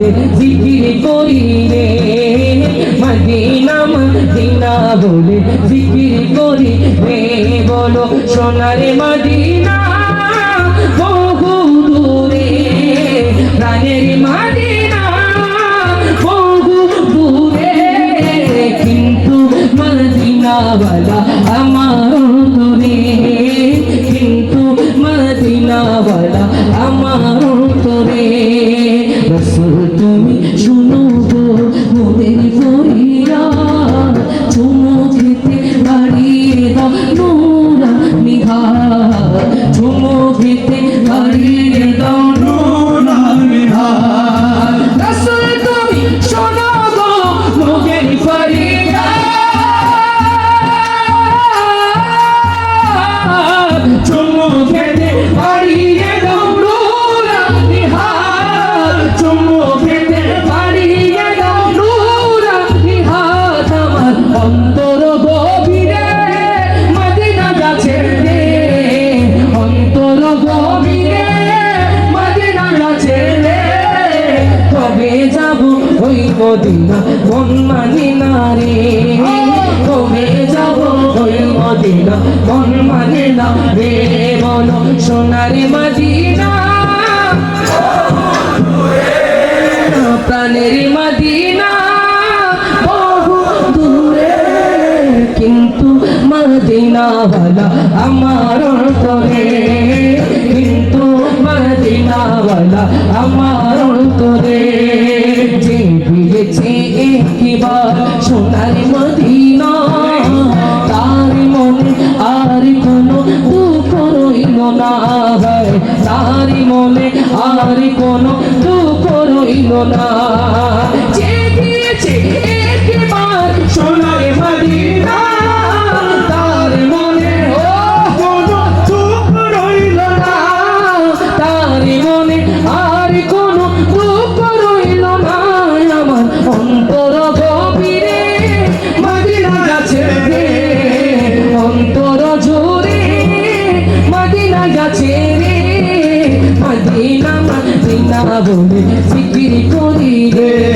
জিকির করি রে মদিনা মদিনা বলে জিকির করি রে বলো সোনার মদিনা বহু দূরে প্রাণের মদিনা বহু দূরে কিন্তু মদিনাওয়ালা আমার দূরে কিন্তু মদিনাওয়ালা আমার দূরে রসুল তুমি শুনো গো মোদের ফরিয়া চুমো খেতে বাড়িয়ে দাও নোরা নিহার চুমো খেতে বাড়িয়ে দাও নোরা নিহার রসুল তুমি শুনো গো মোদের ফরিয়া চুমো খেতে বাড়িয়ে দাও নোরা নিহার চুমো খেতে বাড়িয়ে দাও নোরা নিহার আমার অন্তর গভীরে মদিনা যাচ্ছে রে অন্তর গভীরে মদিনা যাচ্ছে রে কবে যাব ওই মদিনা মন মানে না রে কবে যাব ওই মদিনা মন মানে না রে বলো সোনার মদিনা প্রাণের মদিনা বহু দূরে কিন্তু মদিনাওয়ালা আমার অন্তরে কিন্তু মদিনাওয়ালা আমার অন্তরে যে পেয়েছে একবার সোনার মদিনা তার মনে আর কোনো দুঃখ রইল না তার মনে আর কোনো দুঃখ রইল না যে দিয়েছে একবার সোনার মদিনা তার মনে কোনো দুঃখ রইল না তার মনে আর কোনো দুঃখ রইল না আমার অন্তর গভীরে মদিনা যাচ্ছে রে অন্তর জোরে মদিনা যাচ্ছে রে মদিনা মদিনা বলে জিকির করি রে